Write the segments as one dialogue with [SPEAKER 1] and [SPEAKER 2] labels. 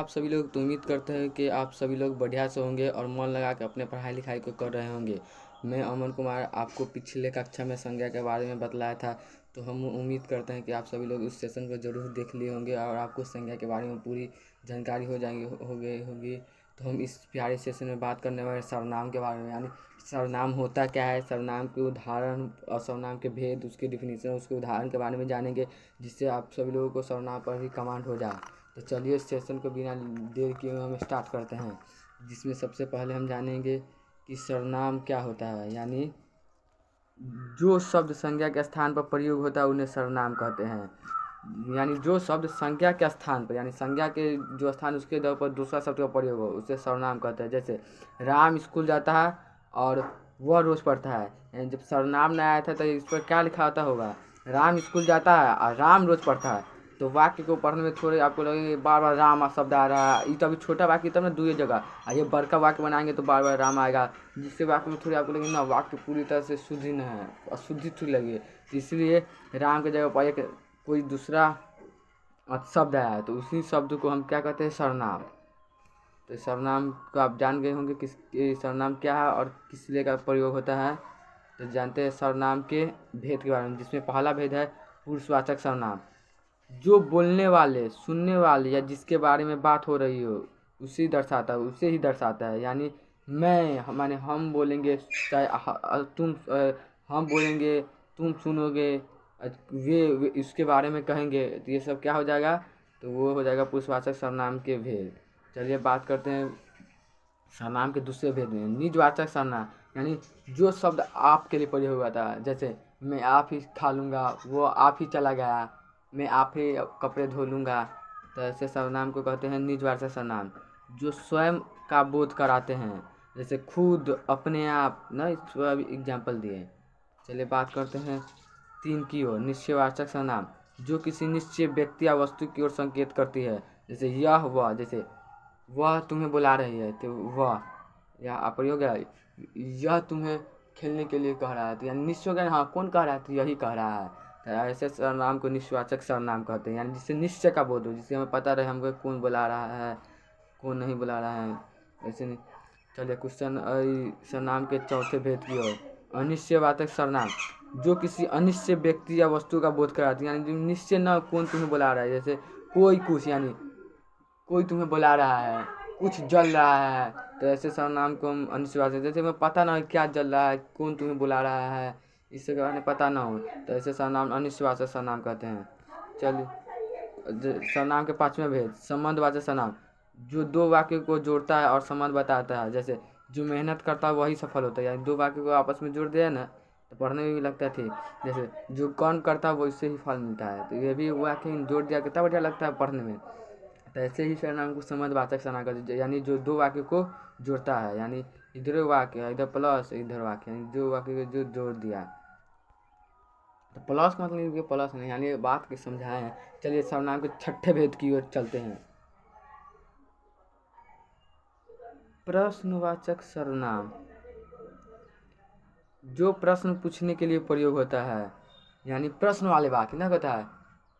[SPEAKER 1] आप सभी लोग तो उम्मीद करते हैं कि आप सभी लोग बढ़िया से होंगे और मन लगा के अपने पढ़ाई लिखाई को कर रहे होंगे। मैं अमन कुमार आपको पिछले कक्षा में संज्ञा के बारे में बतलाया था। तो हम उम्मीद करते हैं कि आप सभी लोग उस सेशन को ज़रूर देख लिए होंगे और आपको संज्ञा के बारे में पूरी जानकारी हो गई होगी। तो हम इस प्यारे सेशन में बात करने वाले सर्वनाम के बारे में, यानी सर्वनाम होता क्या है, सर्वनाम के उदाहरण और सर्वनाम के भेद, उसके डिफिनीसन, उसके उदाहरण के बारे में जानेंगे, जिससे आप सभी लोगों को सर्वनाम पर भी कमांड हो जाए। तो चलिए इस सेशन को बिना देर किए हम स्टार्ट करते हैं, जिसमें सबसे पहले हम जानेंगे कि सर्वनाम क्या होता है। यानी जो शब्द संज्ञा के स्थान पर प्रयोग होता है उन्हें सर्वनाम कहते हैं। यानी जो शब्द संज्ञा के स्थान पर, यानी संज्ञा के जो स्थान उसके जगह पर दूसरा शब्द का प्रयोग हो उसे सर्वनाम कहते हैं। जैसे राम स्कूल जाता है और वह रोज़ पढ़ता है। यानी जब सर्वनाम नहीं आया था तो इस पर क्या लिखा होता होगा, राम स्कूल जाता है और राम रोज़ पढ़ता है। तो वाक्य को पढ़ने में थोड़े आपको लगेंगे बार बार राम शब्द आ रहा है, ये तो अभी छोटा वाक्य तब ना दुई जगह, और ये बड़का वाक्य बनाएंगे तो बार बार राम आएगा, जिससे वाक्य में थोड़ी आपको लगेगी ना वाक्य पूरी तरह से शुद्ध ही नहीं है, अशुद्धि थोड़ी लगी। तो इसलिए राम के जगह पर एक कोई दूसरा शब्द आया है तो उसी शब्द को हम क्या कहते हैं, सर्वनाम। तो सर्वनाम को आप जान गए होंगे किस सर्वनाम क्या है और किस लिए का प्रयोग होता है। तो जानते हैं सर्वनाम के भेद के बारे में, जिसमें पहला भेद है पुरुषवाचक सर्वनाम। जो बोलने वाले, सुनने वाले या जिसके बारे में बात हो रही हो उसे ही दर्शाता है। यानी मैं माने हम बोलेंगे, चाहे हम बोलेंगे, तुम सुनोगे, वे इसके बारे में कहेंगे, तो ये सब क्या हो जाएगा, तो वो हो जाएगा पुरुषवाचक सर्वनाम के भेद। चलिए बात करते हैं सर्वनाम के दूसरे भेद में, निजवाचक सर्वनाम। यानी जो शब्द आपके लिए प्रयोग हुआ था, जैसे मैं आप ही खा लूँगा, वो आप ही चला गया, मैं आप ही कपड़े धो लूँगा। तो ऐसे सर्वनाम को कहते हैं निजवाचक सर्वनाम, जो स्वयं का बोध कराते हैं, जैसे खुद, अपने आप ना, इस पर एग्जाम्पल दिए। चलिए बात करते हैं 3 की ओर, निश्चयवाचक सर्वनाम, जो किसी निश्चय व्यक्ति या वस्तु की ओर संकेत करती है। जैसे यह वह, जैसे वह तुम्हें बुला रही है तो वह, या प्रयोग है यह तुम्हें खेलने के लिए कह रहा है, तो यानी निश्चय का हाँ कौन कह रहा है, तो यही कह रहा है। तो ऐसे सर्वनाम को निश्चयवाचक सर्वनाम कहते हैं, यानी जिससे निश्चय का बोध हो, जिससे हमें पता रहे हमको कौन बुला रहा है, कौन नहीं बुला रहा है। ऐसे नहीं। चलिए क्वेश्चन सर्वनाम के चौथे भेद की ओर, अनिश्चयवाचक सर्वनाम, जो किसी अनिश्चय व्यक्ति या वस्तु का बोध कराती है, यानी जो निश्चय न कौन तुम्हें बुला रहा है। जैसे कोई कुछ, यानी कोई तुम्हें बुला रहा है, कुछ जल रहा है, तो ऐसे सर्वनाम को हम अनिश्चयवाचक, जैसे हमें पता ना हो क्या जल रहा है, कौन तुम्हें बुला रहा है, इसके बारे में पता ना हो, तो ऐसे सर्वनाम अनिश्चयवाचक सर्वनाम कहते हैं। चलिए सर्वनाम के पांचवें भेद, संबंधवाचक सर्वनाम, जो दो वाक्य को जोड़ता है और संबंध बताता है। जैसे जो मेहनत करता है वही सफल होता है, यानी दो वाक्य को आपस में जोड़ दिया ना तो पढ़ने में भी लगता है ठीक। जैसे जो कर्म करता है वो इससे ही फल मिलता है, तो ये भी वाक्य जोड़ दिया कितना बढ़िया लगता है पढ़ने में। तो ऐसे ही सर्वनाम को संबंधवाचक सर्वनाम कहते हैं, यानी जो दो वाक्य को जोड़ता है, यानी इधर वाक्य, इधर प्लस इधर वाक्य, यानी दो वाक्य को जो जोड़ दिया। तो प्लस का मतलब ये प्लस नहीं, यानी बात के समझाए हैं। चलिए सर्वनाम के छठे भेद की ओर चलते हैं, प्रश्नवाचक सर्वनाम, जो प्रश्न पूछने के लिए प्रयोग होता है। यानी प्रश्न वाले वाक्य ना कहता है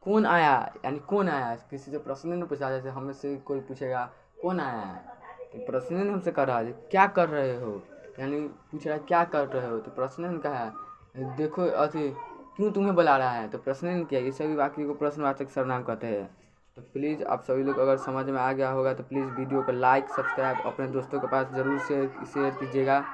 [SPEAKER 1] कौन आया, यानी कौन आया, किसी से प्रश्न नहीं पूछा। जैसे हमसे कोई पूछेगा कौन आया है, तो प्रश्न नहीं हमसे कर रहा है क्या कर रहे हो, यानी पूछ रहा है क्या कर रहे हो, तो प्रश्न ने कहा है देखो अथी क्यों तुम्हें बुला रहा है, तो प्रश्न ने किया। ये सभी वाक्य को प्रश्नवाचक सर्वनाम कहते हैं। तो प्लीज़ आप सभी लोग अगर समझ में आ गया होगा तो प्लीज़ वीडियो को लाइक सब्सक्राइब अपने दोस्तों के पास ज़रूर शेयर कीजिएगा।